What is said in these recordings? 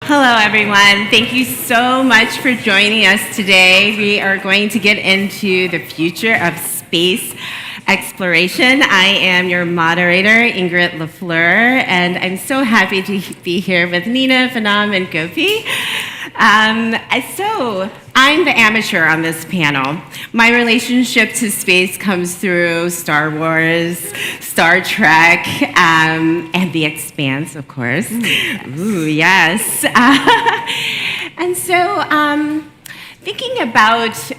Hello, everyone. Thank you so much for joining us today. We are going to get into the future of space exploration. I am your moderator, Ingrid LaFleur, and I'm so happy to be here with Nina, Phnam, and Gopi. So I'm the amateur on this panel. My relationship to space comes through Star Wars, Star Trek, and The Expanse, of course. Ooh, yes. And so, thinking about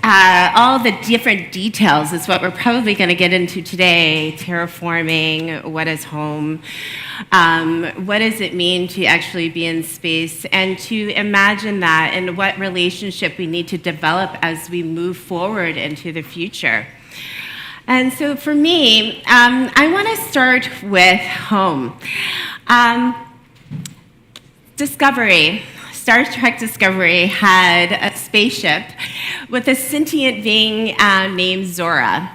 all the different details is what we're probably going to get into today. Terraforming, what is home? What does it mean to actually be in space? And to imagine that and what relationship we need to develop as we move forward into the future. And so for me, I want to start with home. Discovery. Star Trek Discovery had a spaceship with a sentient being named Zora.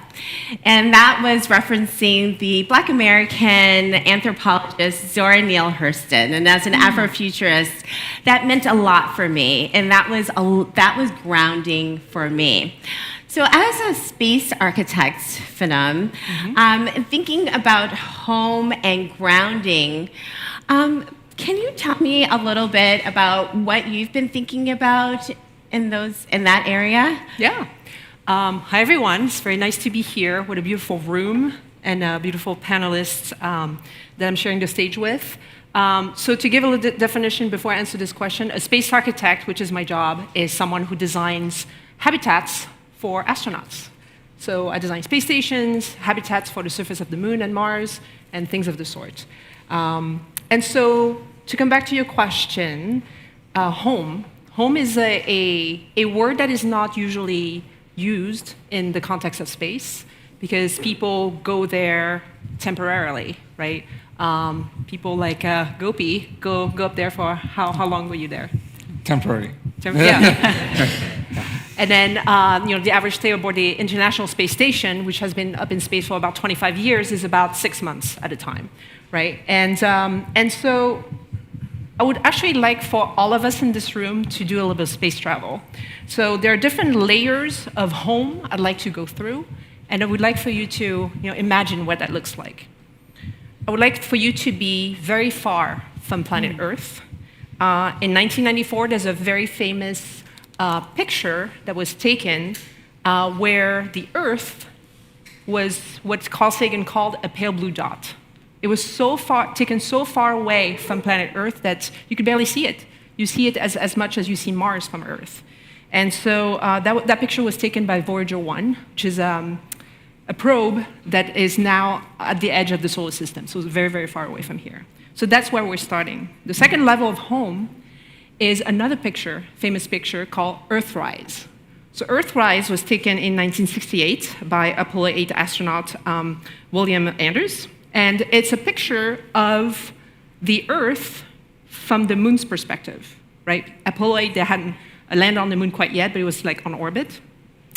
And that was referencing the Black American anthropologist Zora Neale Hurston. And as an Afrofuturist, that meant a lot for me, and that was grounding for me. So as a space architect, Phnam, thinking about home and grounding, can you tell me a little bit about what you've been thinking about in that area? Yeah. Hi, everyone. It's very nice to be here with a beautiful room and beautiful panelists that I'm sharing the stage with. So to give a little definition before I answer this question, a space architect, which is my job, is someone who designs habitats for astronauts. So I design space stations, habitats for the surface of the moon and Mars, and things of the sort. And so, to come back to your question, home. Home is a word that is not usually used in the context of space because people go there temporarily, right? People like Gopi go up there for how long were you there? Temporary. Yeah. And then, the average stay aboard the International Space Station, which has been up in space for about 25 years, is about 6 months at a time, right? And so I would actually like for all of us in this room to do a little bit of space travel. So there are different layers of home I'd like to go through, and I would like for you to imagine what that looks like. I would like for you to be very far from planet Earth. In 1994, there's a very famous picture that was taken where the Earth was what Carl Sagan called a pale blue dot. It was taken so far away from planet Earth that you could barely see it. You see it as much as you see Mars from Earth. And so that picture was taken by Voyager 1, which is a probe that is now at the edge of the solar system, so it's very, very far away from here. So that's where we're starting. The second level of home is another picture, famous picture, called Earthrise. So Earthrise was taken in 1968 by Apollo 8 astronaut William Anders. And it's a picture of the Earth from the moon's perspective, right? Apollo 8, they hadn't landed on the moon quite yet, but it was like on orbit.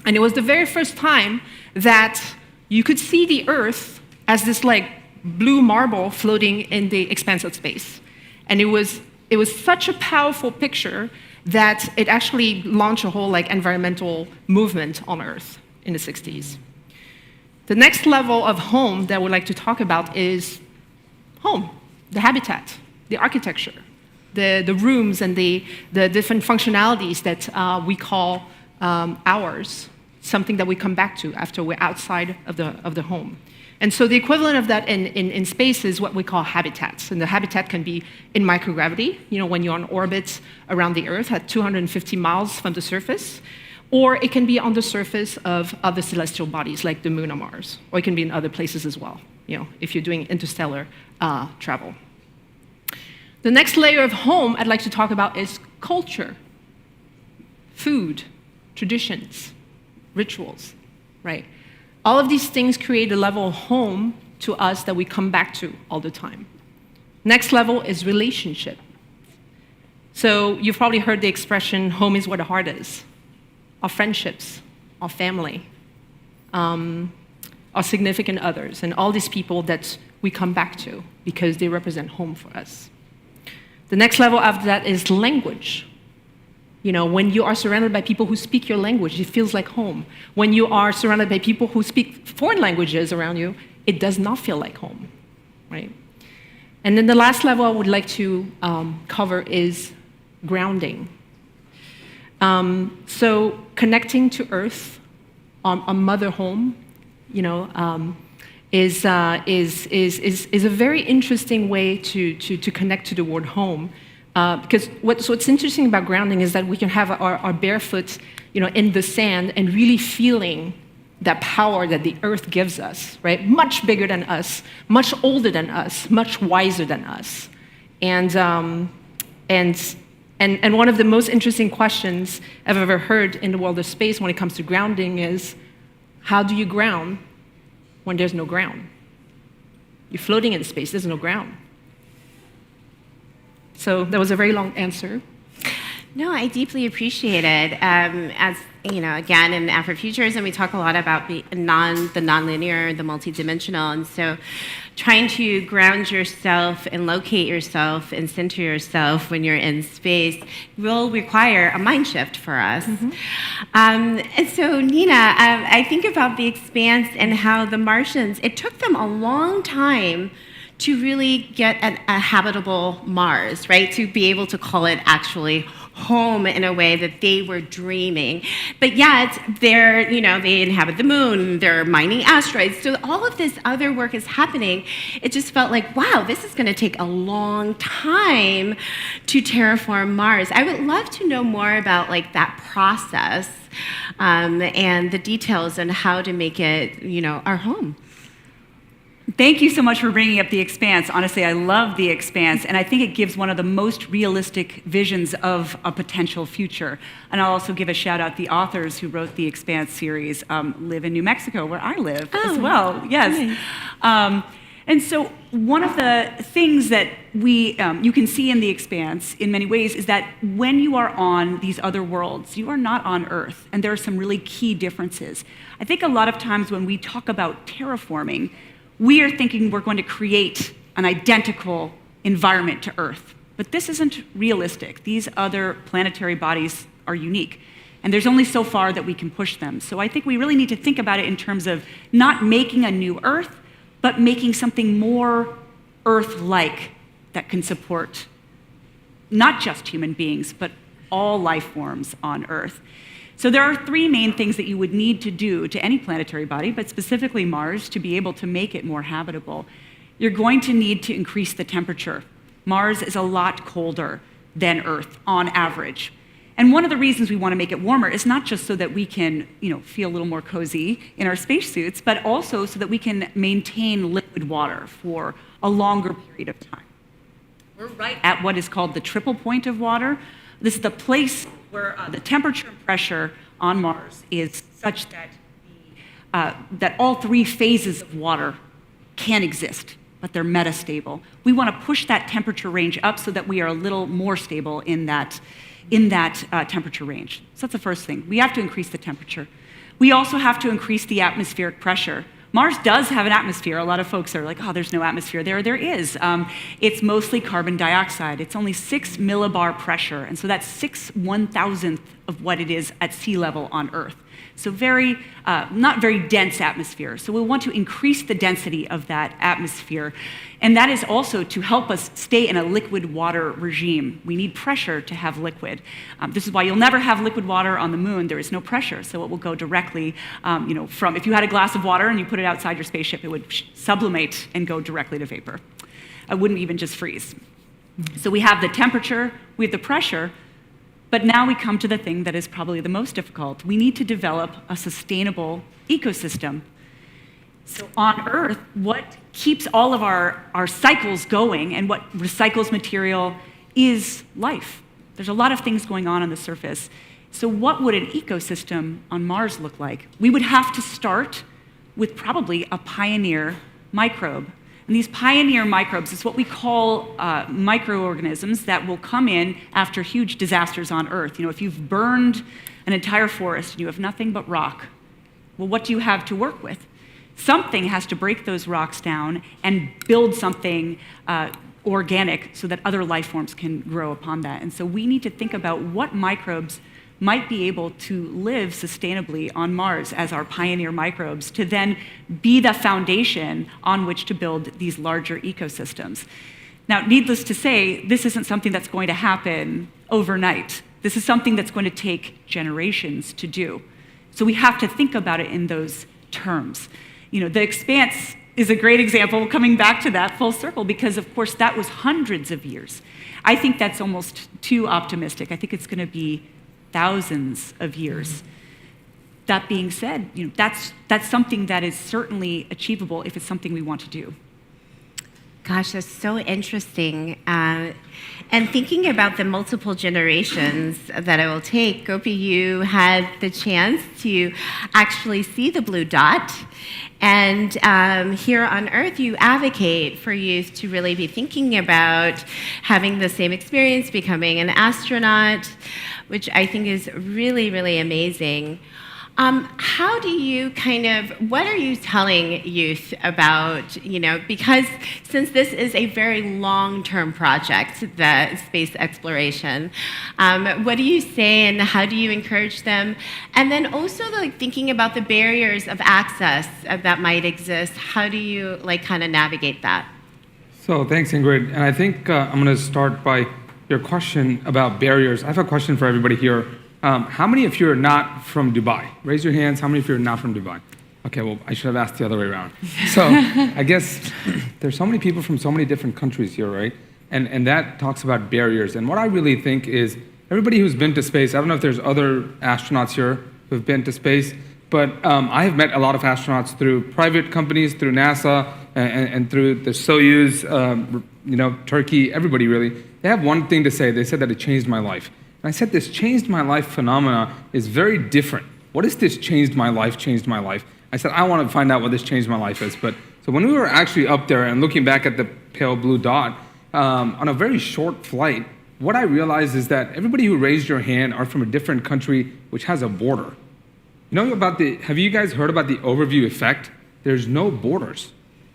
And it was the very first time that you could see the Earth as this like blue marble floating in the expanse of space. And it was such a powerful picture that it actually launched a whole like environmental movement on Earth in the 60s. The next level of home that I would like to talk about is home, the habitat, the architecture, the rooms and the different functionalities that we call ours, something that we come back to after we're outside of the home. And so the equivalent of that in space is what we call habitats. And the habitat can be in microgravity, when you're on orbit around the Earth at 250 miles from the surface, or it can be on the surface of other celestial bodies like the moon or Mars, or it can be in other places as well, if you're doing interstellar travel. The next layer of home I'd like to talk about is culture, food, traditions, rituals, right? All of these things create a level of home to us that we come back to all the time. Next level is relationship. So you've probably heard the expression, home is where the heart is. Our friendships, our family, our significant others, and all these people that we come back to because they represent home for us. The next level after that is language. You know, when you are surrounded by people who speak your language, it feels like home. When you are surrounded by people who speak foreign languages around you, it does not feel like home, right? And then the last level I would like to cover is grounding. So connecting to Earth, a mother home, you know, is a very interesting way to connect to the word home. Because what's interesting about grounding is that we can have our barefoot, you know, in the sand and really feeling that power that the earth gives us, right? Much bigger than us, much older than us, much wiser than us. And one of the most interesting questions I've ever heard in the world of space when it comes to grounding is, how do you ground when there's no ground? You're floating in space, there's no ground. So that was a very long answer. No, I deeply appreciate it. As you know, again, in Afrofutures, and we talk a lot about the nonlinear, the multidimensional, and so trying to ground yourself and locate yourself and center yourself when you're in space will require a mind shift for us. Mm-hmm. And so, Nina, I think about the expanse and how the Martians, it took them a long time to really get a habitable Mars, right? To be able to call it actually home in a way that they were dreaming. But yet, they're, you know, they inhabit the moon, they're mining asteroids. So all of this other work is happening. It just felt like, wow, this is going to take a long time to terraform Mars. I would love to know more about like that process and the details on how to make it, you know, our home. Thank you so much for bringing up The Expanse. Honestly, I love The Expanse, and I think it gives one of the most realistic visions of a potential future. And I'll also give a shout out the authors who wrote The Expanse series live in New Mexico, where I live as well. Yes. Nice. And so one of the things that you can see in The Expanse in many ways is that when you are on these other worlds, you are not on Earth, and there are some really key differences. I think a lot of times when we talk about terraforming, we are thinking we're going to create an identical environment to Earth. But this isn't realistic. These other planetary bodies are unique. And there's only so far that we can push them. So I think we really need to think about it in terms of not making a new Earth, but making something more Earth-like that can support not just human beings, but all life forms on Earth. So there are three main things that you would need to do to any planetary body, but specifically Mars, to be able to make it more habitable. You're going to need to increase the temperature. Mars is a lot colder than Earth on average. And one of the reasons we want to make it warmer is not just so that we can, you know, feel a little more cozy in our spacesuits, but also so that we can maintain liquid water for a longer period of time. We're right at what is called the triple point of water. This is the place where the temperature and pressure on Mars is such that that all three phases of water can exist, but they're metastable. We want to push that temperature range up so that we are a little more stable in that temperature range. So that's the first thing. We have to increase the temperature. We also have to increase the atmospheric pressure. Mars does have an atmosphere. A lot of folks are like, oh, there's no atmosphere there. There is. It's mostly carbon dioxide. It's only 6 millibar pressure, and so that's 6/1000th of what it is at sea level on Earth. So not very dense atmosphere. So we want to increase the density of that atmosphere. And that is also to help us stay in a liquid water regime. We need pressure to have liquid. This is why you'll never have liquid water on the moon. There is no pressure. So it will go directly, from, if you had a glass of water and you put it outside your spaceship, it would sublimate and go directly to vapor. It wouldn't even just freeze. So we have the temperature, we have the pressure, but now we come to the thing that is probably the most difficult. We need to develop a sustainable ecosystem. So on Earth, what keeps all of our cycles going and what recycles material is life. There's a lot of things going on the surface. So what would an ecosystem on Mars look like? We would have to start with probably a pioneer microbe. And these pioneer microbes is what we call microorganisms that will come in after huge disasters on Earth. You know, if you've burned an entire forest and you have nothing but rock, well, what do you have to work with? Something has to break those rocks down and build something organic so that other life forms can grow upon that. And so we need to think about what microbes might be able to live sustainably on Mars as our pioneer microbes to then be the foundation on which to build these larger ecosystems. Now, needless to say, this isn't something that's going to happen overnight. This is something that's going to take generations to do. So we have to think about it in those terms. The Expanse is a great example, coming back to that full circle, because of course that was hundreds of years. I think that's almost too optimistic. I think it's going to be thousands of years. That being said, that's something that is certainly achievable if it's something we want to do. Gosh, that's so interesting. And thinking about the multiple generations that it will take, Gopi, you had the chance to actually see the blue dot. And here on Earth, you advocate for youth to really be thinking about having the same experience, becoming an astronaut, which I think is really, really amazing. How do you what are you telling youth about, because since this is a very long-term project, the space exploration, what do you say and how do you encourage them? And then also thinking about the barriers of access that might exist, how do you navigate that? So thanks, Ingrid. And I think I'm going to start by your question about barriers. I have a question for everybody here. How many of you are not from Dubai? Raise your hands. How many of you are not from Dubai? Okay, well, I should have asked the other way around. So I guess there's so many people from so many different countries here, right? And that talks about barriers. And what I really think is everybody who's been to space, I don't know if there's other astronauts here who've been to space, but I have met a lot of astronauts through private companies, through NASA, and through the Soyuz, Turkey, everybody really. They have one thing to say. They said that it changed my life. And I said this changed my life phenomena is very different. What is this changed my life, changed my life? I said, I want to find out what this changed my life is. So when we were actually up there and looking back at the pale blue dot, on a very short flight, what I realized is that everybody who raised your hand are from a different country which has a border. Have you guys heard about the overview effect? There's no borders.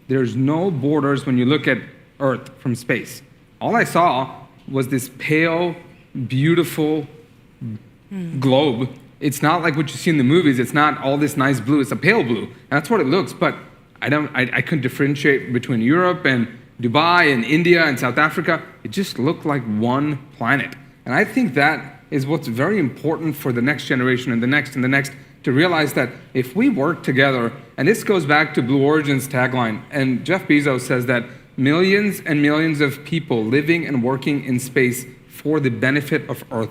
There's no borders when you look at Earth from space. All I saw was this pale, beautiful globe. It's not like what you see in the movies. It's not all this nice blue. It's a pale blue. And that's what it looks. But I couldn't differentiate between Europe and Dubai and India and South Africa. It just looked like one planet. And I think that is what's very important for the next generation and the next and the next to realize that if we work together, and this goes back to Blue Origin's tagline, and Jeff Bezos says that millions and millions of people living and working in space for the benefit of Earth.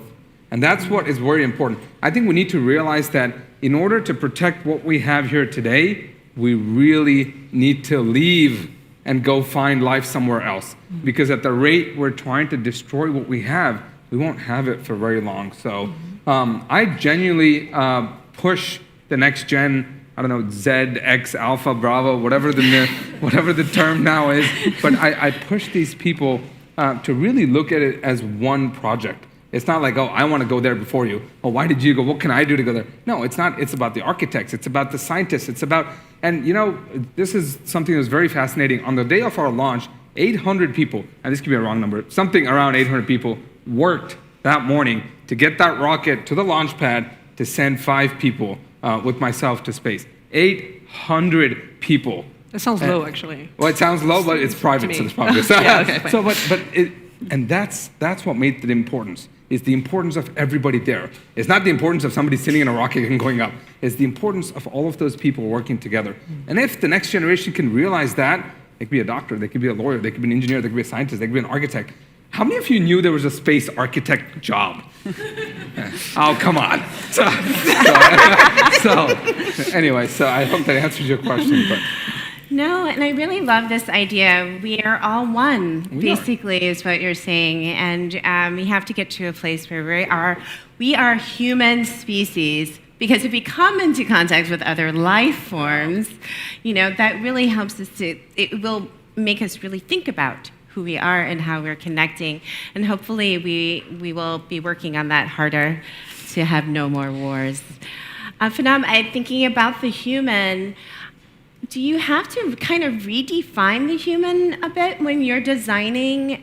And that's what is very important. I think we need to realize that in order to protect what we have here today, we really need to leave and go find life somewhere else. Because at the rate we're trying to destroy what we have, we won't have it for very long. So I genuinely push the next gen, I don't know, Z, X, Alpha, Bravo, whatever the term now is, but I push these people to really look at it as one project. It's not like, oh, I want to go there before you. Oh, why did you go? What can I do to go there? No, it's not. It's about the architects. It's about the scientists. It's about, and this is something that's very fascinating. On the day of our launch, 800 people, and this could be a wrong number, something around 800 people worked that morning to get that rocket to the launch pad to send 5 people with myself to space. 800 people. That sounds low, actually. Well, it sounds low, but it's private, so it's probably yeah, okay, fine. And that's what made the importance. Is the importance of everybody there. It's not the importance of somebody sitting in a rocket and going up. It's the importance of all of those people working together. And if the next generation can realize that, they could be a doctor, they could be a lawyer, they could be an engineer, they could be a scientist, they could be an architect. How many of you knew there was a space architect job? Oh, come on. Anyway, I hope that answers your question. But. No, and I really love this idea. We are all one, basically, is what you're saying. And we have to get to a place where we are human species, because if we come into contact with other life forms, that really helps us it will make us really think about who we are and how we're connecting. And hopefully we will be working on that harder to have no more wars. Phnam, I'm thinking about the human. do you have to kind of redefine the human a bit when you're designing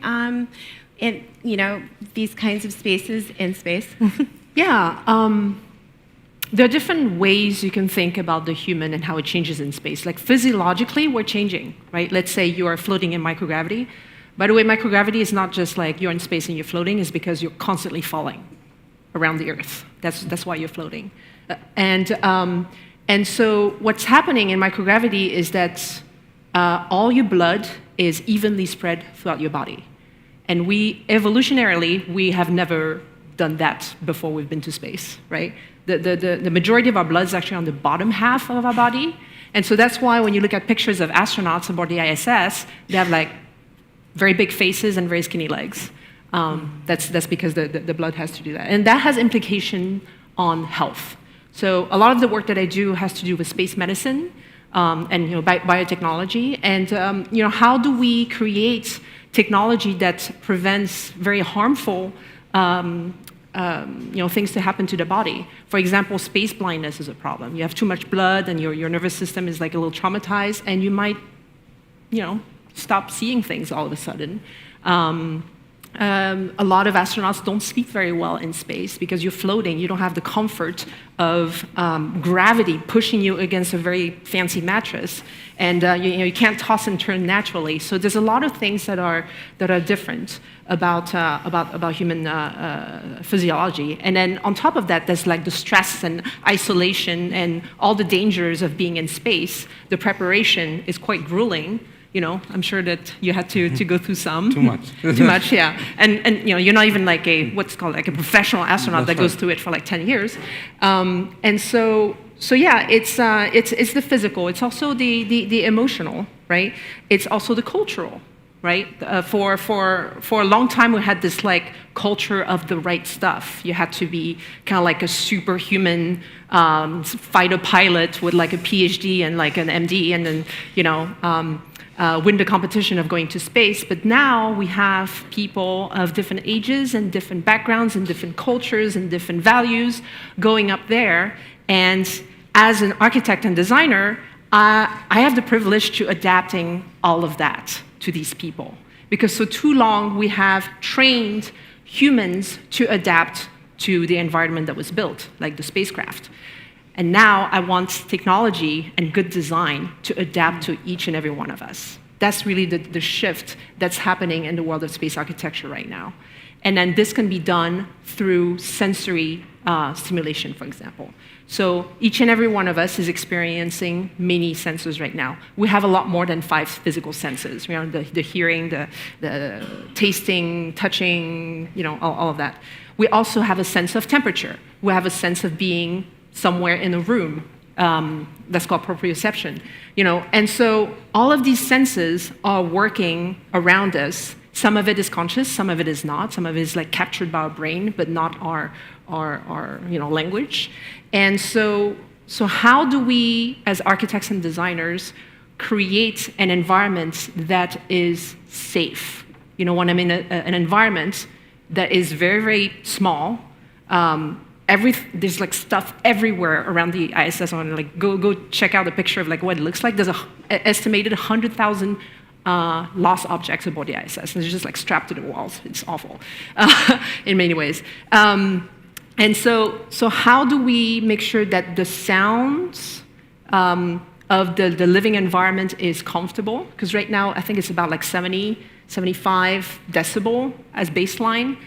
these kinds of spaces in space? Yeah. There are different ways you can think about the human and how it changes in space. Like physiologically, we're changing, right? Let's say you are floating in microgravity. By the way, microgravity is not just like you're in space and you're floating, it's because you're constantly falling around the Earth. That's why you're floating. And so what's happening in microgravity is that all your blood is evenly spread throughout your body. And evolutionarily, we have never done that before we've been to space, right? The majority of our blood is actually on the bottom half of our body. And so that's why when you look at pictures of astronauts aboard the ISS, they have like very big faces and very skinny legs. That's because the blood has to do that. And that has implication on health. So a lot of the work that I do has to do with space medicine and biotechnology. And how do we create technology that prevents very harmful things to happen to the body? For example, space blindness is a problem. You have too much blood and your nervous system is like a little traumatized and you might, stop seeing things all of a sudden. A lot of astronauts don't sleep very well in space because you're floating. You don't have the comfort of gravity pushing you against a very fancy mattress, and you can't toss and turn naturally. So there's a lot of things that are different about human physiology. And then on top of that, there's like the stress and isolation and all the dangers of being in space. The preparation is quite grueling. I'm sure that you had to go through some. Too much. Too much, yeah. And you're not even like a professional astronaut that goes through it for like 10 years. And so yeah, it's the physical. It's also the emotional, right? It's also the cultural, right? For a long time, we had this like culture of the right stuff. You had to be kind of like a superhuman fighter pilot with like a PhD and like an MD, and then win the competition of going to space. But now we have people of different ages and different backgrounds and different cultures and different values going up there. And as an architect and designer, I have the privilege to adapting all of that to these people. Because for too long, we have trained humans to adapt to the environment that was built, like the spacecraft. And now I want technology and good design to adapt to each and every one of us. That's really the shift that's happening in the world of space architecture right now. And then this can be done through sensory stimulation, for example. So each and every one of us is experiencing many senses right now. We have a lot more than 5 physical senses. The hearing, the tasting, touching, all of that. We also have a sense of temperature. We have a sense of being somewhere in a room. That's called proprioception. And so all of these senses are working around us. Some of it is conscious, some of it is not. Some of it is like captured by our brain, but not our language. And so how do we, as architects and designers, create an environment that is safe? When I'm in an environment that is very, very small, there's like stuff everywhere around the ISS. Like go check out a picture of like what it looks like. There's an estimated 100,000 lost objects aboard the ISS. And they're just like strapped to the walls. It's awful in many ways. And so how do we make sure that the sounds of the living environment is comfortable? Because right now I think it's about like 70, 75 decibel as baseline.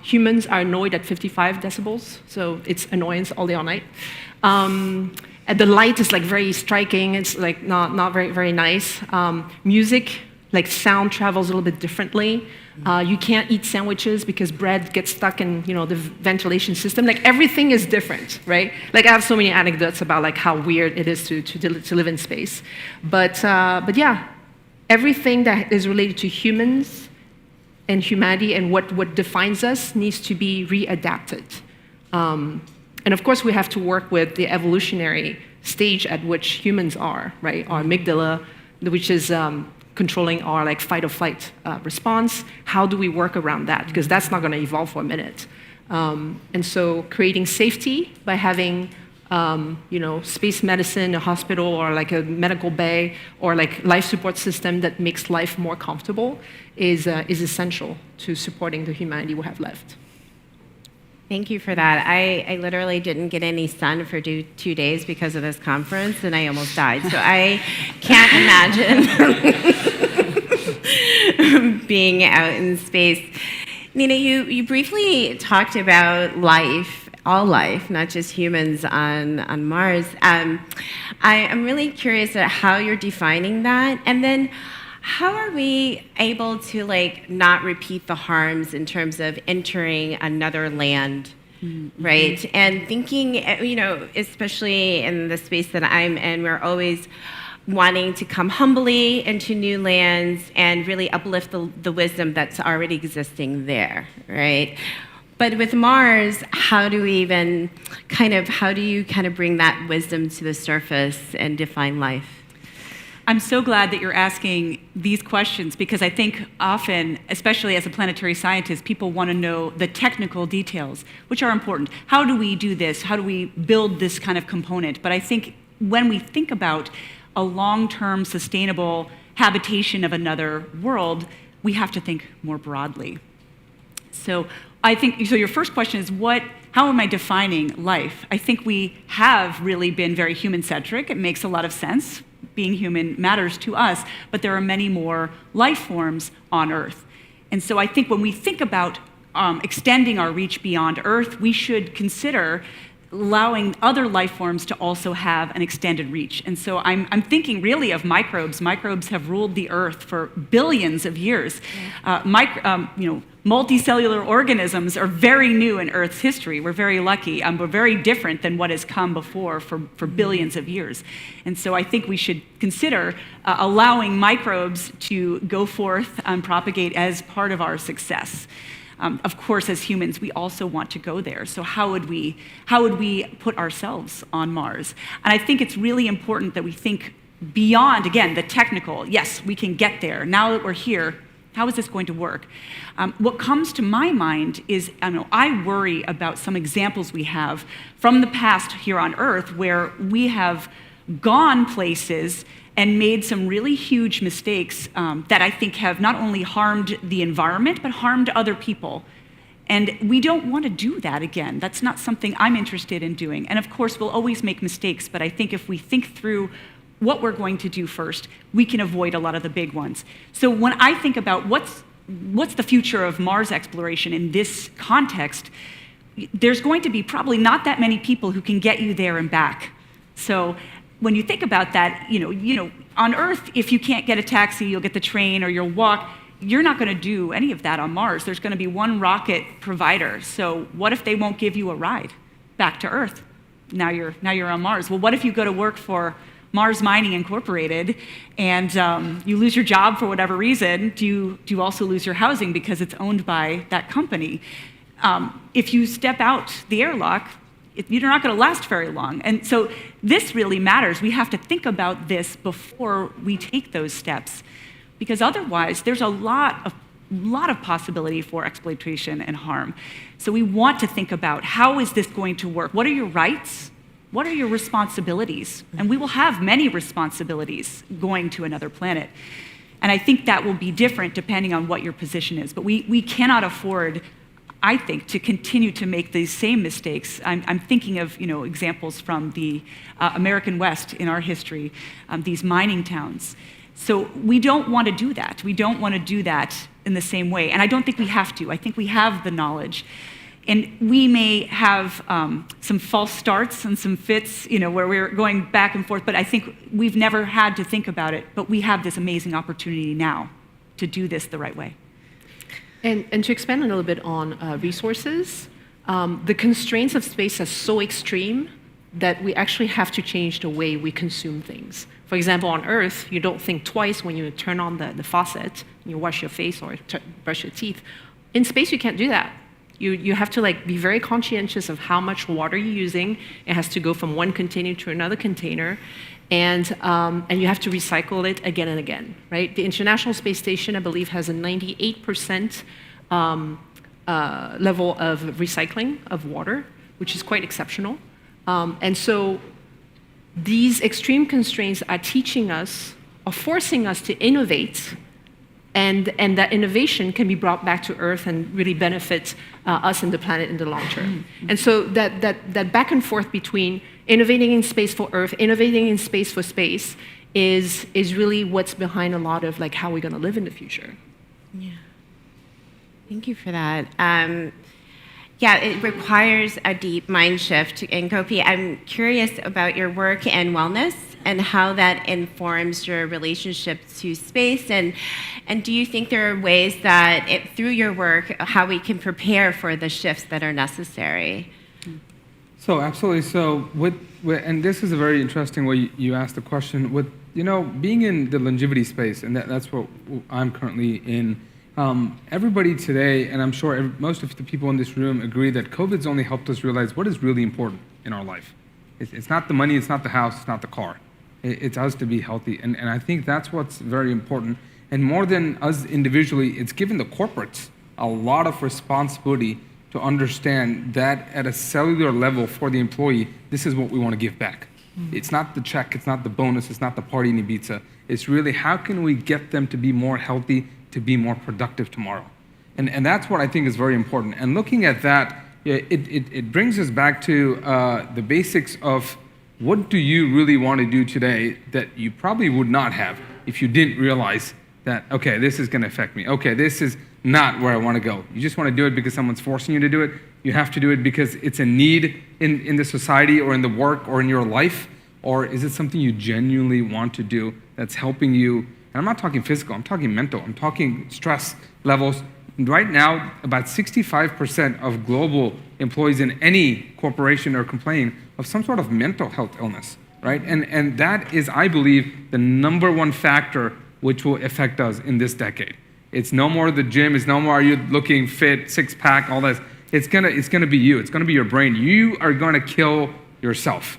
Humans are annoyed at 55 decibels, so it's annoyance all day, all night. And the light is like very striking. It's like not very, very nice. Music, like sound travels a little bit differently. You can't eat sandwiches because bread gets stuck in the ventilation system. Like everything is different, right? Like I have so many anecdotes about like how weird it is to live in space. But yeah, everything that is related to humans and humanity and what defines us needs to be readapted. And of course, we have to work with the evolutionary stage at which humans are, right? Our amygdala, which is controlling our like fight or flight response. How do we work around that? Because that's not going to evolve for a minute. And so creating safety by having space medicine, a hospital, or like a medical bay, or like life support system that makes life more comfortable is essential to supporting the humanity we have left. Thank you for that. I literally didn't get any sun for 2 days because of this conference, and I almost died. So I can't imagine being out in space. Nina, you briefly talked about life, all life, not just humans on Mars. I'm really curious at how you're defining that, and then how are we able to not repeat the harms in terms of entering another land, right? And thinking, especially in the space that I'm in, we're always wanting to come humbly into new lands and really uplift the wisdom that's already existing there, right? But with Mars, how do you kind of bring that wisdom to the surface and define life? I'm so glad that you're asking these questions because I think often, especially as a planetary scientist, people want to know the technical details, which are important. How do we do this? How do we build this kind of component? But I think when we think about a long-term sustainable habitation of another world, we have to think more broadly. So your first question is how am I defining life? I think we have really been very human-centric. It makes a lot of sense. Being human matters to us, but there are many more life forms on Earth. And so I think when we think about extending our reach beyond Earth, we should consider allowing other life forms to also have an extended reach. And so I'm thinking really of microbes. Microbes have ruled the Earth for billions of years. Multicellular organisms are very new in Earth's history. We're very lucky. We're very different than what has come before for billions of years. And so I think we should consider allowing microbes to go forth and propagate as part of our success. Of course, as humans, we also want to go there. So how would we put ourselves on Mars? And I think it's really important that we think beyond, again, the technical. Yes, we can get there. Now that we're here, how is this going to work? What comes to my mind is, I worry about some examples we have from the past here on Earth where we have gone places and made some really huge mistakes that I think have not only harmed the environment, but harmed other people. And we don't want to do that again. That's not something I'm interested in doing. And of course, we'll always make mistakes, but I think if we think through what we're going to do first, we can avoid a lot of the big ones. So when I think about what's the future of Mars exploration in this context, there's going to be probably not that many people who can get you there and back. So when you think about that, on Earth, if you can't get a taxi, you'll get the train or you'll walk. You're not going to do any of that on Mars. There's going to be one rocket provider. So what if they won't give you a ride back to Earth? Now you're on Mars. Well, what if you go to work for Mars Mining Incorporated and you lose your job for whatever reason? Do you also lose your housing because it's owned by that company? If you step out the airlock, you're not going to last very long. And so this really matters. We have to think about this before we take those steps, because otherwise there's a lot of possibility for exploitation and harm. So we want to think about, how is this going to work? What are your rights? What are your responsibilities? And we will have many responsibilities going to another planet. And I think that will be different depending on what your position is. But we cannot afford, I think, to continue to make these same mistakes. I'm thinking of examples from the American West in our history, these mining towns. So we don't want to do that. We don't want to do that in the same way. And I don't think we have to. I think we have the knowledge. And we may have some false starts and some fits, where we're going back and forth, but I think we've never had to think about it. But we have this amazing opportunity now to do this the right way. And to expand a little bit on resources, the constraints of space are so extreme that we actually have to change the way we consume things. For example, on Earth, you don't think twice when you turn on the faucet, you wash your face or brush your teeth. In space, you can't do that. You have to be very conscientious of how much water you're using. It has to go from one container to another container. And you have to recycle it again and again, right? The International Space Station, I believe, has a 98% level of recycling of water, which is quite exceptional. And so these extreme constraints are teaching us, or forcing us to innovate, and that innovation can be brought back to Earth and really benefit us and the planet in the long term. And so that back and forth between innovating in space for Earth, innovating in space for space, is really what's behind a lot of like how we're going to live in the future. Yeah. Thank you for that. Yeah, it requires a deep mind shift. And Gopi, I'm curious about your work and wellness and how that informs your relationship to space. And do you think there are ways that, through your work, how we can prepare for the shifts that are necessary? So absolutely. So and this is a very interesting way you asked the question. With being in the longevity space, and that's what I'm currently in. Everybody today, and I'm sure most of the people in this room agree that COVID's only helped us realize what is really important in our life. It's not the money, it's not the house, it's not the car. It's us to be healthy. And I think that's what's very important. And more than us individually, it's given the corporates a lot of responsibility to understand that at a cellular level for the employee, this is what we want to give back. It's not the check, it's not the bonus, it's not the party in Ibiza. It's really how can we get them to be more healthy, to be more productive tomorrow. And that's what I think is very important. And looking at that, it brings us back to the basics of what do you really want to do today that you probably would not have if you didn't realize that, okay, this is going to affect me. Okay, this is not where I want to go. You just want to do it because someone's forcing you to do it. You have to do it because it's a need in the society or in the work or in your life. Or is it something you genuinely want to do that's helping you? And I'm not talking physical, I'm talking mental, I'm talking stress levels. Right now, about 65% of global employees in any corporation are complaining of some sort of mental health illness, right? And that is, I believe, the number one factor which will affect us in this decade. It's no more the gym, it's no more are you looking fit, six-pack, all that. It's gonna be you, it's gonna be your brain. You are gonna kill yourself.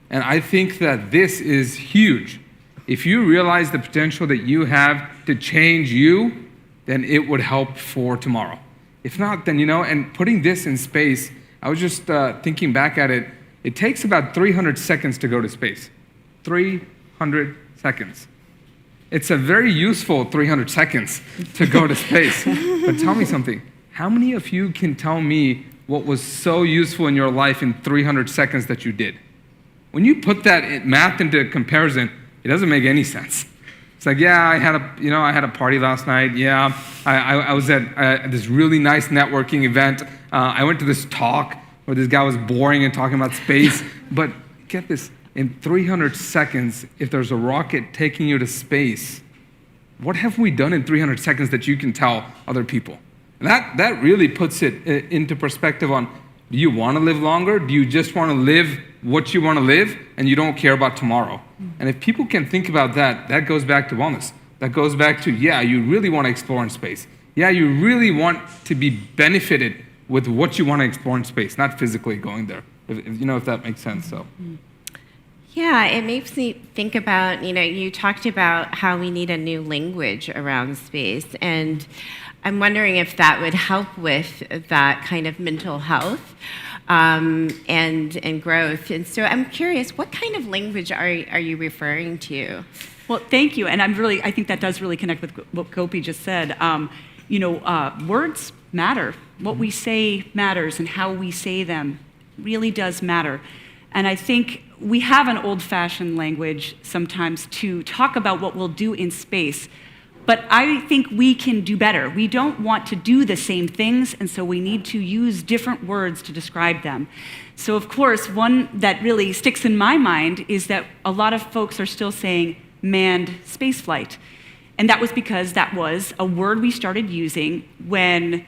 And I think that this is huge. If you realize the potential that you have to change you, then it would help for tomorrow. If not, then, and putting this in space, I was just thinking back at it, it takes about 300 seconds to go to space. 300 seconds. It's a very useful 300 seconds to go to space. But tell me something, how many of you can tell me what was so useful in your life in 300 seconds that you did? When you put that math into comparison, it doesn't make any sense. It's like, yeah, I had a party last night. Yeah, I was at this really nice networking event. I went to this talk where this guy was boring and talking about space. But get this, in 300 seconds, if there's a rocket taking you to space, what have we done in 300 seconds that you can tell other people? And that really puts it into perspective on, do you want to live longer? Do you just want to live what you want to live and you don't care about tomorrow? And if people can think about that, that goes back to wellness. That goes back to, yeah, you really want to explore in space. Yeah, you really want to be benefited with what you want to explore in space, not physically going there, if that makes sense. So. Yeah, it makes me think about, you talked about how we need a new language around space, and I'm wondering if that would help with that kind of mental health and growth. And so I'm curious, what kind of language are you referring to? Well, thank you, and I think that does really connect with what Gopi just said. Words matter. What we say matters, and how we say them really does matter. And I think we have an old-fashioned language sometimes to talk about what we'll do in space, but I think we can do better. We don't want to do the same things, and so we need to use different words to describe them. So of course, one that really sticks in my mind is that a lot of folks are still saying manned spaceflight. And that was because that was a word we started using when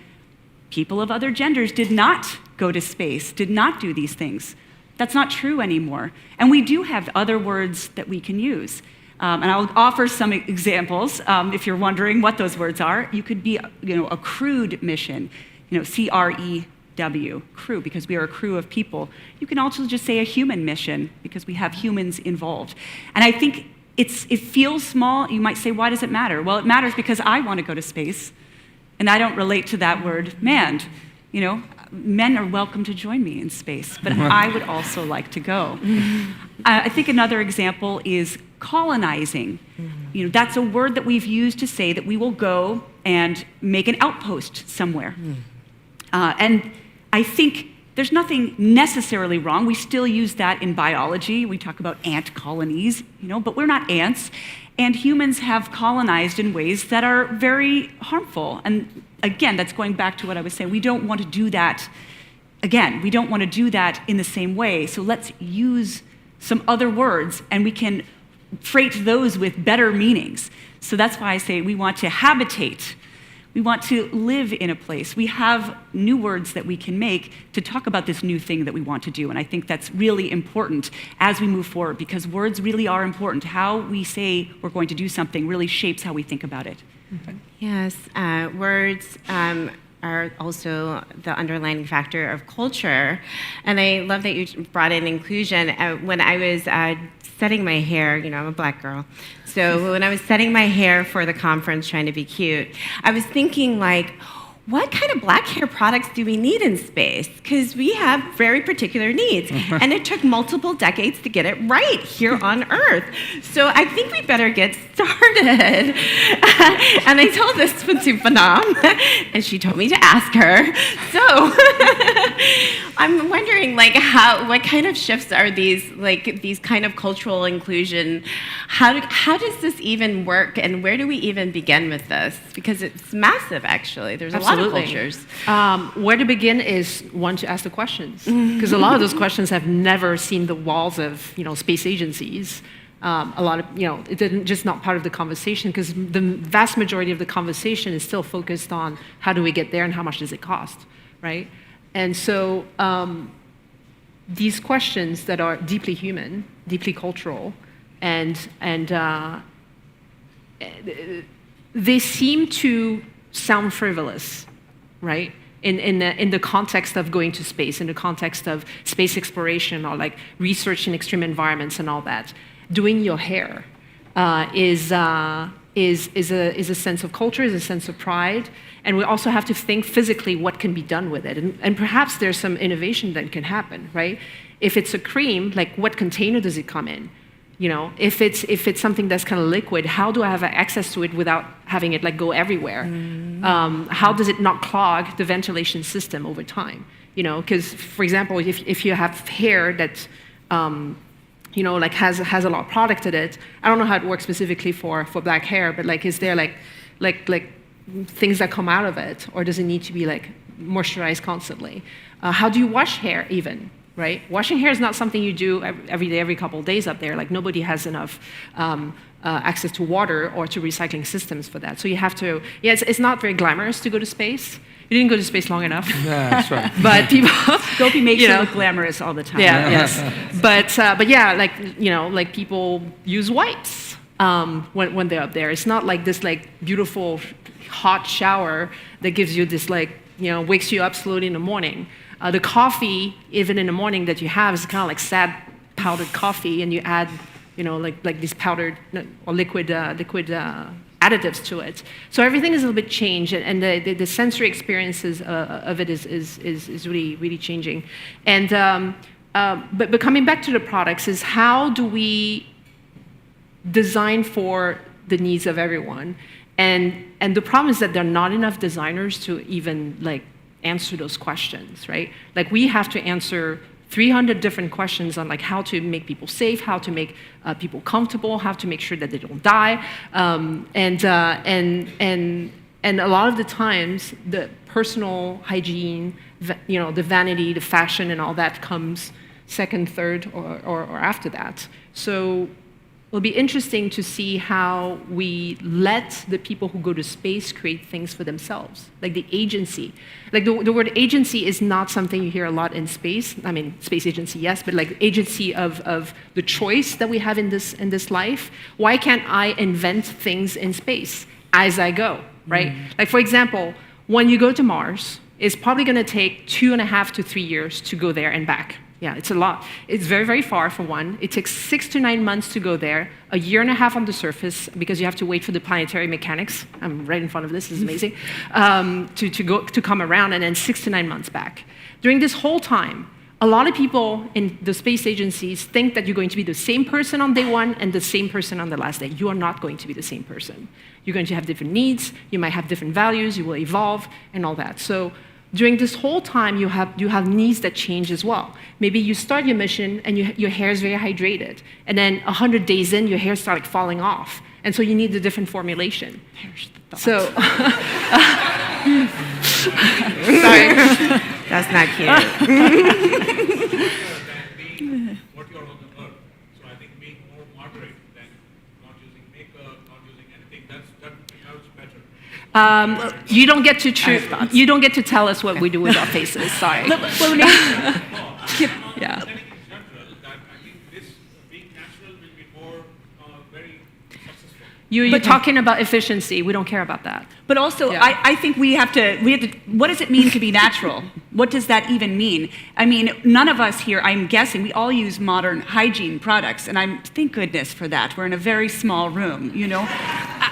people of other genders did not go to space, did not do these things. That's not true anymore. And we do have other words that we can use. And I'll offer some examples if you're wondering what those words are. You could be, a crewed mission, C-R-E-W, crew, because we are a crew of people. You can also just say a human mission because we have humans involved. And I think it feels small. You might say, why does it matter? Well, it matters because I want to go to space, and I don't relate to that word manned. men are welcome to join me in space, but I would also like to go. I think another example is colonizing. You know, that's a word that we've used to say that we will go and make an outpost somewhere. And I think there's nothing necessarily wrong. We still use that in biology. We talk about ant colonies, you know, but we're not ants. And humans have colonized in ways that are very harmful. And again, that's going back to what I was saying. We don't want to do that again. We don't want to do that in the same way. So let's use some other words, and we can freight those with better meanings. So that's why I say we want to habitate. We want to live in a place. We have new words that we can make to talk about this new thing that we want to do. And I think that's really important as we move forward, because words really are important. How we say we're going to do something really shapes how we think about it. Yes, words are also the underlying factor of culture. And I love that you brought in inclusion. When I was setting my hair, you know, I'm a black girl. So when I was setting my hair for the conference, trying to be cute, I was thinking, like, what kind of black hair products do we need in space? Because we have very particular needs. And it took multiple decades to get it right here on Earth. So I think we better get started. And I told this to Phnam, and she told me to ask her. So I'm wondering, like, what kind of shifts are these, like, these kind of cultural inclusion? How does this even work, and where do we even begin with this? Because it's massive, actually. There's a lot of cultures. Where to begin is one to ask the questions, because a lot of those questions have never seen the walls of, you know, space agencies. A lot of, you know, it's just not part of the conversation, because the vast majority of the conversation is still focused on how do we get there and how much does it cost, right? And so these questions that are deeply human, deeply cultural, and they seem to sound frivolous, right? In the context of going to space, in the context of space exploration, or like research in extreme environments and all that. Doing your hair is a sense of culture, is a sense of pride, and we also have to think physically what can be done with it, and perhaps there's some innovation that can happen, right? If it's a cream, like, what container does it come in? You know, if it's something that's kind of liquid, how do I have access to it without having it, like, go everywhere? How does it not clog the ventilation system over time? You know, because, for example, if you have hair that you know, like, has a lot of product in it, I don't know how it works specifically for black hair, but, like, is there like things that come out of it, or does it need to be, like, moisturized constantly? How do you wash hair even? Right? Washing hair is not something you do every day, every couple of days up there. Like, nobody has enough access to water or to recycling systems for that. So you have to, yeah, it's not very glamorous to go to space. You didn't go to space long enough. Yeah, that's right. But people, Gopi makes it look glamorous all the time. Yeah, yes. But yeah, like, you know, like, people use wipes when they're up there. It's not like this, like, beautiful hot shower that gives you this, like, you know, wakes you up slowly in the morning. The coffee, even in the morning, that you have is kind of like sad powdered coffee, and you add, you know, like these powdered or liquid additives to it. So everything is a little bit changed, and the sensory experiences of it is really changing. And but coming back to the products, is how do we design for the needs of everyone? And the problem is that there are not enough designers to even, like, answer those questions, right? Like, we have to answer 300 different questions on, like, how to make people safe, how to make people comfortable, how to make sure that they don't die, and a lot of the times the personal hygiene, you know, the vanity, the fashion, and all that comes second, third, or after that. So it'll be interesting to see how we let the people who go to space create things for themselves, like the agency. Like, the word agency is not something you hear a lot in space. I mean, space agency, yes, but, like, agency of the choice that we have in this life. Why can't I invent things in space as I go, right? Like, for example, when you go to Mars, it's probably going to take 2.5 to 3 years to go there and back, Yeah, it's a lot. It's very, very far, for one. It takes 6 to 9 months to go there, a year and a half on the surface, because you have to wait for the planetary mechanics. I'm right in front of this is amazing. To come around, and then 6 to 9 months back. During this whole time, a lot of people in the space agencies think that you're going to be the same person on day one and the same person on the last day. You are not going to be the same person. You're going to have different needs, you might have different values, you will evolve, and all that. So during this whole time, you have needs that change as well. Maybe you start your mission and your hair is very hydrated, and then 100 days in, your hair starts falling off, and so you need a different formulation. So, Sorry, that's not cute. What you're on the earth. So I think being more moderate than not using makeup, not using anything, that better. you don't get to you don't get to tell us what we do with our faces. Sorry. Well, Yeah. I think in general that I think this being natural will be more very successful. You're talking about efficiency. We don't care about that. But also, Yeah. I think we have to, what does it mean to be natural? What does that even mean? I mean, none of us here, I'm guessing, we all use modern hygiene products, and thank goodness for that. We're in a very small room, you know?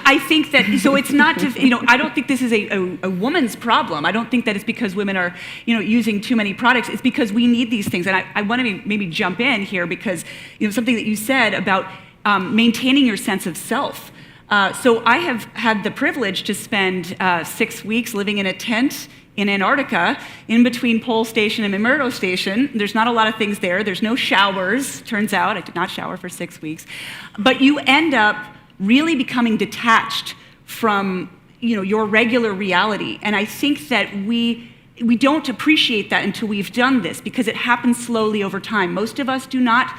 I think that, so it's not to, you know, I don't think this is a woman's problem. I don't think that it's because women are, you know, using too many products. It's because we need these things. And I want to maybe jump in here because, you know, something that you said about maintaining your sense of self. So I have had the privilege to spend 6 weeks living in a tent in Antarctica, in between Pole Station and McMurdo Station. There's not a lot of things there. There's no showers, turns out. I did not shower for 6 weeks. But you end up really becoming detached from, you know, your regular reality. And I think that we don't appreciate that until we've done this, because it happens slowly over time. Most of us do not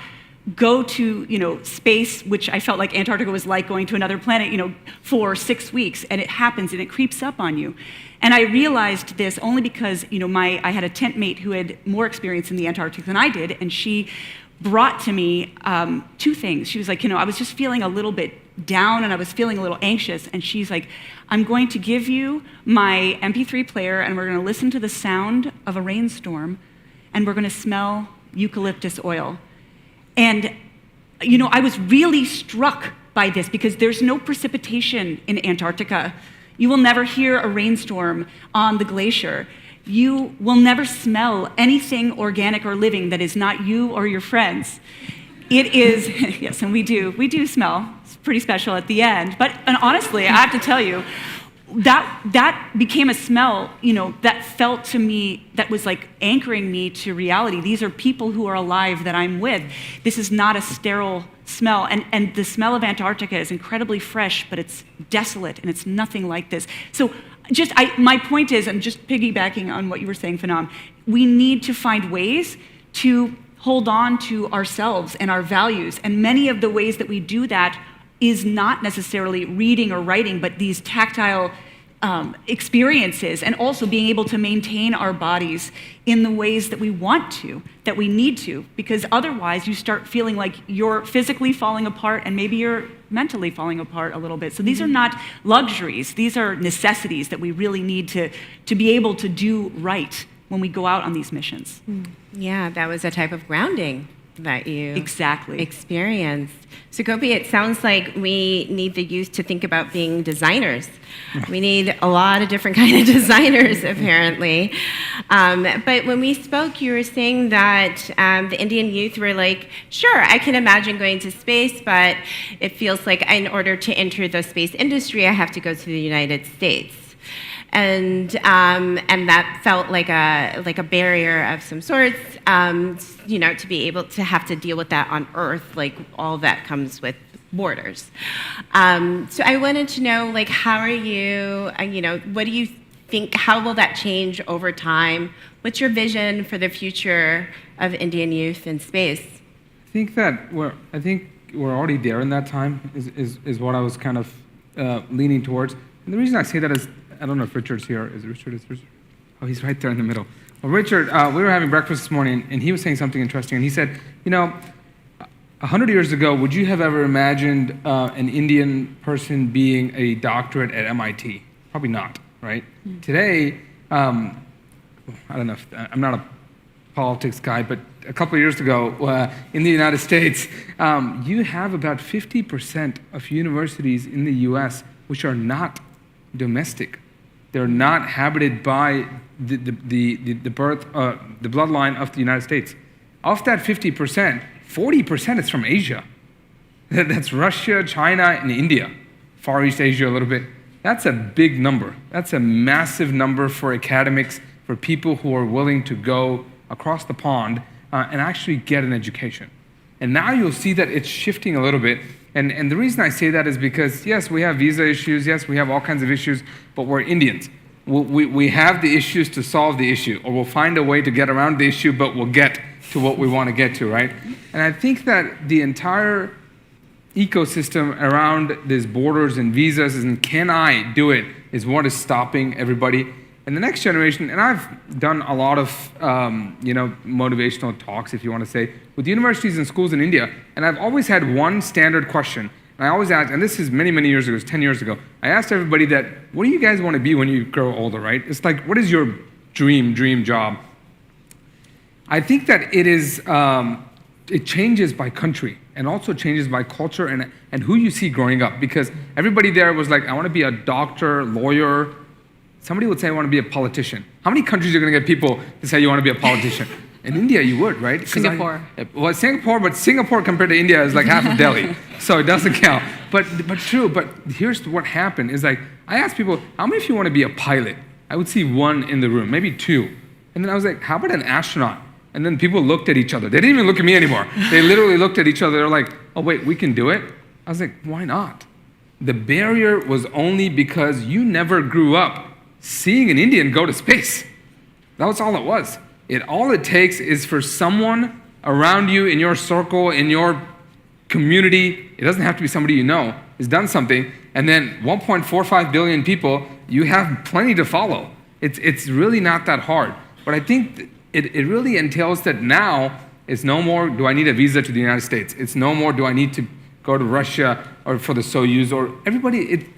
go to, you know, space, which I felt like Antarctica was like going to another planet, you know, for 6 weeks, and it happens and it creeps up on you. And I realized this only because, you know, I had a tent mate who had more experience in the Antarctic than I did, and she brought to me 2 things. She was like, you know, I was just feeling a little bit down and I was feeling a little anxious, and she's like, I'm going to give you my MP3 player and we're going to listen to the sound of a rainstorm and we're going to smell eucalyptus oil. And, you know, I was really struck by this because there's no precipitation in Antarctica. You will never hear a rainstorm on the glacier. You will never smell anything organic or living that is not you or your friends. It is, yes, and we do smell. It's pretty special at the end. And honestly, I have to tell you, that became a smell, you know, that felt to me, that was like anchoring me to reality. These are people who are alive that I'm with. This is not a sterile smell. And the smell of Antarctica is incredibly fresh, but it's desolate and it's nothing like this. So my point is, I'm just piggybacking on what you were saying, Phnam, we need to find ways to hold on to ourselves and our values. And many of the ways that we do that is not necessarily reading or writing, but these tactile experiences, and also being able to maintain our bodies in the ways that we want to, that we need to, because otherwise you start feeling like you're physically falling apart and maybe you're mentally falling apart a little bit. So these are not luxuries, these are necessities that we really need to be able to do right when we go out on these missions. Yeah, that was a type of grounding that you exactly experienced. So Gopi, it sounds like we need the youth to think about being designers. We need a lot of different kind of designers, apparently. But when we spoke, you were saying that the Indian youth were like, sure, I can imagine going to space, but it feels like in order to enter the space industry, I have to go to the United States. And that felt like a barrier of some sorts, you know, to be able to have to deal with that on Earth, like all that comes with borders. So I wanted to know, like, how are you, you know, what do you think, how will that change over time? What's your vision for the future of Indian youth in space? I think we're already there in that time, is what I was kind of leaning towards. And the reason I say that is, I don't know if Richard's here. Is Richard? Oh, he's right there in the middle. Well, Richard, we were having breakfast this morning, and he was saying something interesting. And he said, you know, 100 years ago, would you have ever imagined an Indian person being a doctorate at MIT? Probably not, right? Today, I don't know, I'm not a politics guy, but a couple of years ago in the United States, you have about 50% of universities in the US which are not domestic. They're not habited by the bloodline of the United States. Of that 50%, 40% is from Asia. That's Russia, China, and India. Far East Asia a little bit. That's a big number. That's a massive number for academics, for people who are willing to go across the pond and actually get an education. And now you'll see that it's shifting a little bit. And the reason I say that is because, yes, we have visa issues, yes, we have all kinds of issues, but we're Indians. We have the issues to solve the issue, or we'll find a way to get around the issue, but we'll get to what we want to get to, right? And I think that the entire ecosystem around these borders and visas and can I do it is what is stopping everybody. And the next generation, and I've done a lot of motivational talks, if you want to say, with universities and schools in India, and I've always had one standard question. And I always ask, and this is many, many years ago, it was 10 years ago, I asked everybody that, what do you guys want to be when you grow older, right? It's like, what is your dream job? I think that it is, it changes by country and also changes by culture and who you see growing up. Because everybody there was like, I want to be a doctor, lawyer. Somebody would say, I want to be a politician. How many countries are going to get people to say you want to be a politician? In India, you would, right? Singapore. But Singapore compared to India is like half of Delhi, so it doesn't count. But true, but here's what happened, is like, I asked people, how many of you want to be a pilot? I would see one in the room, maybe two. And then I was like, how about an astronaut? And then people looked at each other. They didn't even look at me anymore. They literally looked at each other. They're like, oh wait, we can do it? I was like, why not? The barrier was only because you never grew up seeing an Indian go to space. That was all it was. All it takes is for someone around you, in your circle, in your community, it doesn't have to be somebody you know, has done something, and then 1.45 billion people, you have plenty to follow. It's really not that hard. But I think it really entails that now it's no more, do I need a visa to the United States? It's no more, do I need to go to Russia or for the Soyuz or everybody,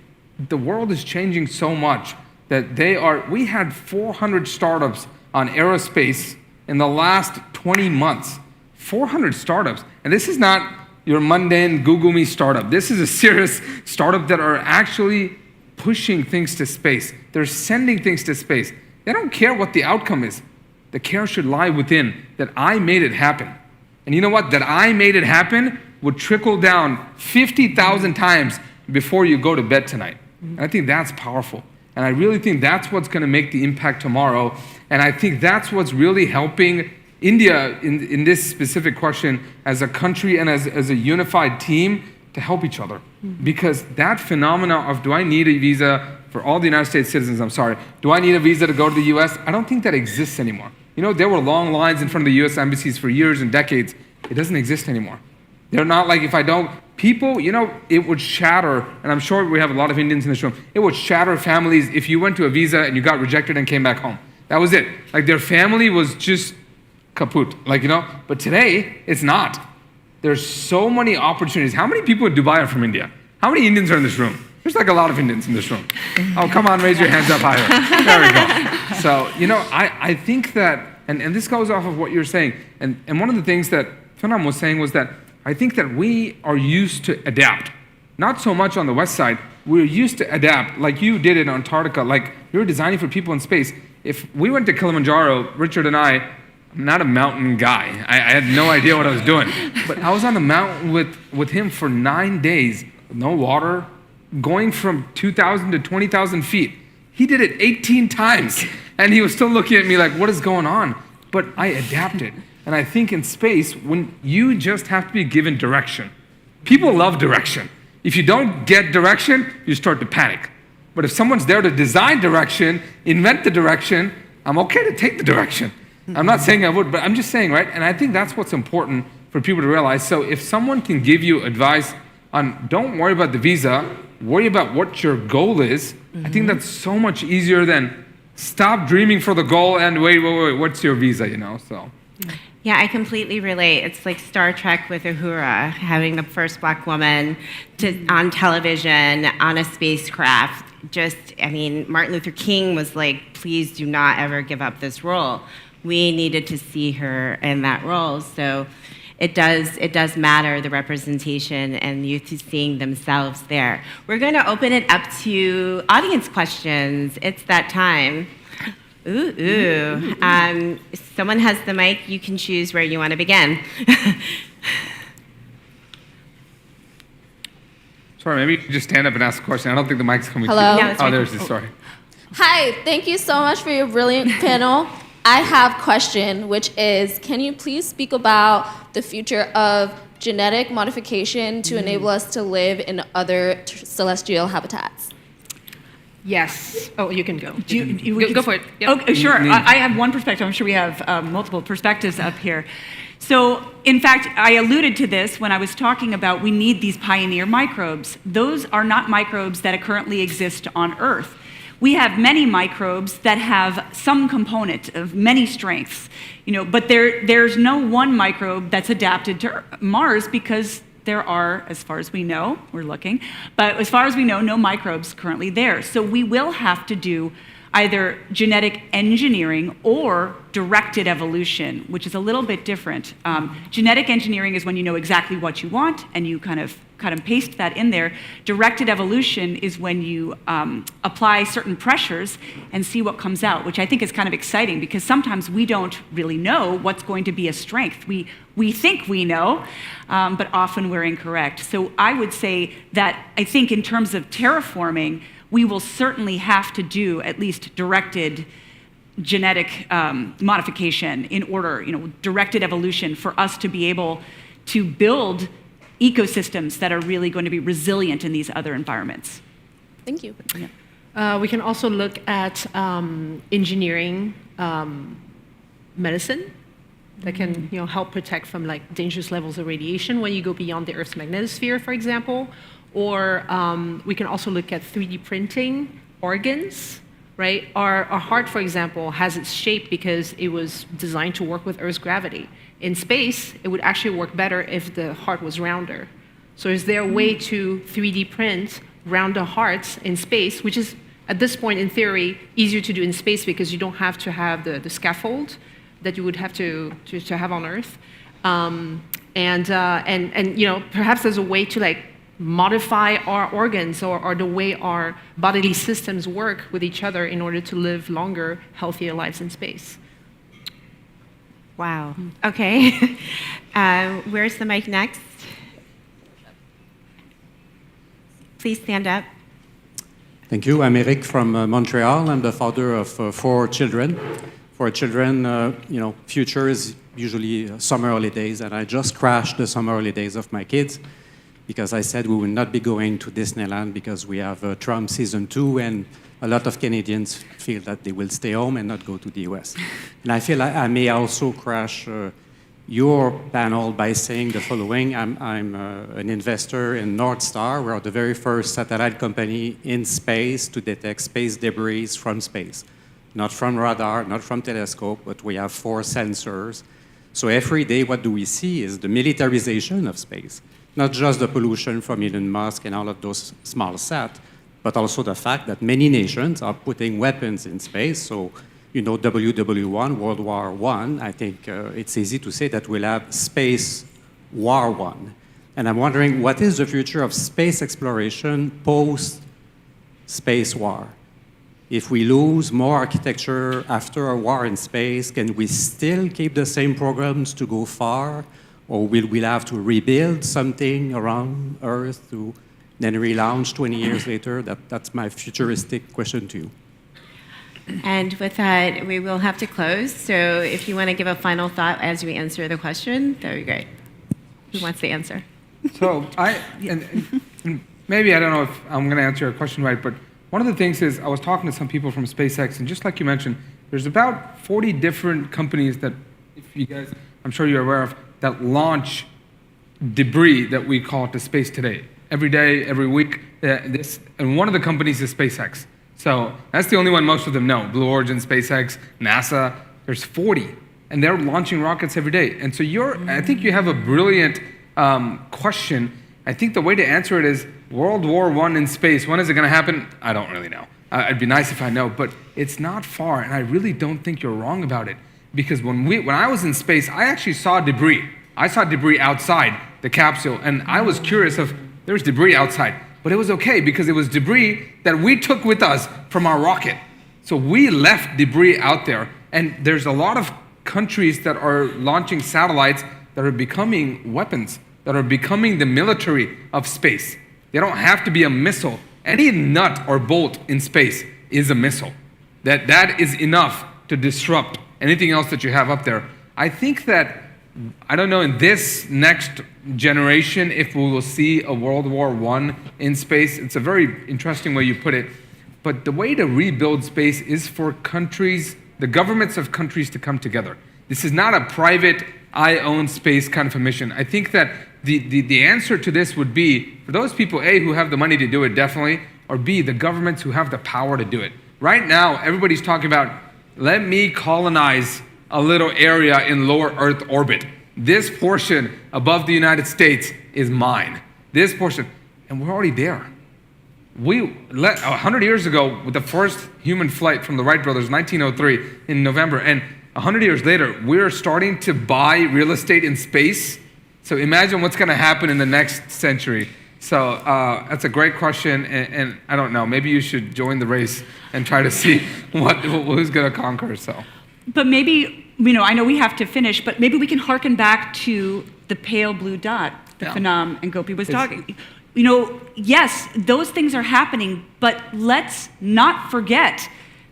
the world is changing so much that we had 400 startups on aerospace in the last 20 months. 400 startups. And this is not your mundane Google Me startup. This is a serious startup that are actually pushing things to space. They're sending things to space. They don't care what the outcome is. The care should lie within, that I made it happen. And you know what? That I made it happen would trickle down 50,000 times before you go to bed tonight. And I think that's powerful. And I really think that's what's going to make the impact tomorrow. And I think that's what's really helping India in this specific question as a country and as a unified team to help each other. Because that phenomena of, do I need a visa for all the United States citizens, do I need a visa to go to the US? I don't think that exists anymore. You know, there were long lines in front of the US embassies for years and decades. It doesn't exist anymore. They're not like, if I don't, people, it would shatter, and I'm sure we have a lot of Indians in this room, it would shatter families if you went to a visa and you got rejected and came back home. That was it. Like, their family was just kaput, but today, it's not. There's so many opportunities. How many people in Dubai are from India? How many Indians are in this room? There's like a lot of Indians in this room. Oh, come on, raise your hands up higher. There we go. So, I think that, and this goes off of what you're saying, and one of the things that Phnam was saying was that I think that we are used to adapt. Not so much on the West side. We're used to adapt, like you did in Antarctica, like you're designing for people in space. If we went to Kilimanjaro, Richard and I'm not a mountain guy. I had no idea what I was doing. But I was on the mountain with him for 9 days, no water, going from 2,000 to 20,000 feet. He did it 18 times, and he was still looking at me like, what is going on? But I adapted. And I think in space, when you just have to be given direction. People love direction. If you don't get direction, you start to panic. But if someone's there to design direction, invent the direction, I'm okay to take the direction. I'm not saying I would, but I'm just saying, right? And I think that's what's important for people to realize. So if someone can give you advice on, don't worry about the visa, worry about what your goal is, I think that's so much easier than stop dreaming for the goal and wait, what's your visa, so. Yeah, I completely relate. It's like Star Trek with Uhura, having the first Black woman on television, on a spacecraft. Martin Luther King was like, please do not ever give up this role. we needed to see her in that role. So it does matter, the representation and youth seeing themselves there. We're going to open it up to audience questions. It's that time. Ooh. If someone has the mic, you can choose where you want to begin. Sorry, maybe you can just stand up and ask a question. I don't think the mic's coming Hello? through. No, it's Oh, right. there's it. Sorry. Hi, thank you so much for your brilliant panel. I have a question, which is, can you please speak about the future of genetic modification to enable us to live in other celestial habitats? Yes. Oh, you can go. Go for it. Yep. Okay, sure. I have one perspective. I'm sure we have multiple perspectives up here. So, in fact, I alluded to this when I was talking about we need these pioneer microbes. Those are not microbes that currently exist on Earth. We have many microbes that have some component of many strengths, but there's no one microbe that's adapted to Mars because there are, as far as we know, we're looking, but as far as we know, no microbes currently there. So we will have to do either genetic engineering or directed evolution, which is a little bit different. Genetic engineering is when you know exactly what you want and you kind of paste that in there. Directed evolution is when you apply certain pressures and see what comes out, which I think is kind of exciting because sometimes we don't really know what's going to be a strength. We think we know, but often we're incorrect. So I would say that I think in terms of terraforming, we will certainly have to do at least directed genetic modification in order, directed evolution for us to be able to build ecosystems that are really going to be resilient in these other environments. Thank you. We can also look at engineering medicine that can help protect from like dangerous levels of radiation when you go beyond the Earth's magnetosphere, for example. Or we can also look at 3D printing organs, right? Our heart, for example, has its shape because it was designed to work with Earth's gravity. In space, it would actually work better if the heart was rounder. So is there a way to 3D print rounder hearts in space, which is, at this point, in theory, easier to do in space because you don't have to have the scaffold that you would have to have on Earth. And perhaps there's a way to like modify our organs or the way our bodily systems work with each other in order to live longer, healthier lives in space. Wow. Okay. Where's the mic next? Please stand up. Thank you. I'm Eric from Montreal. I'm the father of 4 children. For children, future is usually summer holidays, and I just crashed the summer holidays of my kids because I said we will not be going to Disneyland because we have Trump season 2, and a lot of Canadians feel that they will stay home and not go to the US. And I feel like I may also crash your panel by saying the following. I'm an investor in North Star. We're the very first satellite company in space to detect space debris from space. Not from radar, not from telescope, but we have 4 sensors. So every day what do we see is the militarization of space. Not just the pollution from Elon Musk and all of those small sat, but also the fact that many nations are putting weapons in space. So, WW1, World War I, I think it's easy to say that we'll have Space War I. And I'm wondering, what is the future of space exploration post-space war? If we lose more architecture after a war in space, can we still keep the same programs to go far? Or will we have to rebuild something around Earth to then relaunch 20 years later? That's my futuristic question to you. And with that, we will have to close. So if you want to give a final thought as we answer the question, that would be great. Who wants to answer? So and maybe I don't know if I'm going to answer your question right, but one of the things is I was talking to some people from SpaceX, and just like you mentioned, there's about 40 different companies that, if you guys, I'm sure you're aware of, that launch debris that we call to space today. Every day, every week, and one of the companies is SpaceX. So that's the only one most of them know. Blue Origin, SpaceX, NASA, there's 40, and they're launching rockets every day. And so I think you have a brilliant question. I think the way to answer it is World War I in space. When is it going to happen? I don't really know. It'd be nice if I know, but it's not far, and I really don't think you're wrong about it. because when I was in space, I actually saw debris. I saw debris outside the capsule, and I was curious if there was debris outside. But it was okay because it was debris that we took with us from our rocket. So we left debris out there, and there's a lot of countries that are launching satellites that are becoming weapons, that are becoming the military of space. They don't have to be a missile. Any nut or bolt in space is a missile. That is enough to disrupt anything else that you have up there. I think that, I don't know, in this next generation, if we will see a World War I in space. It's a very interesting way you put it. But the way to rebuild space is for countries, the governments of countries to come together. This is not a private, I own space kind of a mission. I think that the answer to this would be, for those people, A, who have the money to do it, definitely, or B, the governments who have the power to do it. Right now, everybody's talking about, let me colonize a little area in lower Earth orbit. This portion above the United States is mine. This portion, and we're already there. 100 years ago, with the first human flight from the Wright brothers, 1903 in November, and 100 years later, we're starting to buy real estate in space. So imagine what's going to happen in the next century. So that's a great question, and I don't know, maybe you should join the race and try to see who's going to conquer. So. But maybe, I know we have to finish, but maybe we can hearken back to the pale blue dot that Phnam and Gopi was talking. Yes, those things are happening, but let's not forget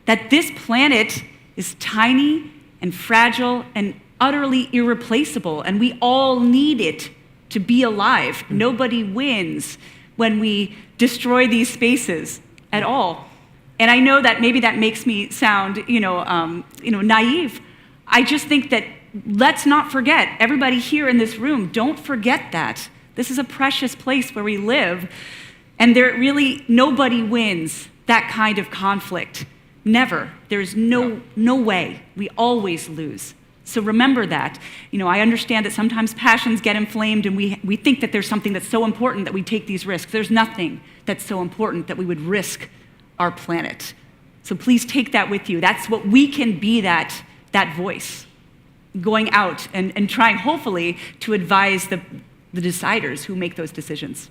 that this planet is tiny and fragile and utterly irreplaceable, and we all need it to be alive. Nobody wins when we destroy these spaces at all. And I know that maybe that makes me sound, naive. I just think that let's not forget, everybody here in this room, don't forget that. This is a precious place where we live, and nobody wins that kind of conflict. Never. There's no way. We always lose. So remember that. I understand that sometimes passions get inflamed and we think that there's something that's so important that we take these risks. There's nothing that's so important that we would risk our planet. So please take that with you. That's what we can be, that voice, going out and trying, hopefully, to advise the deciders who make those decisions.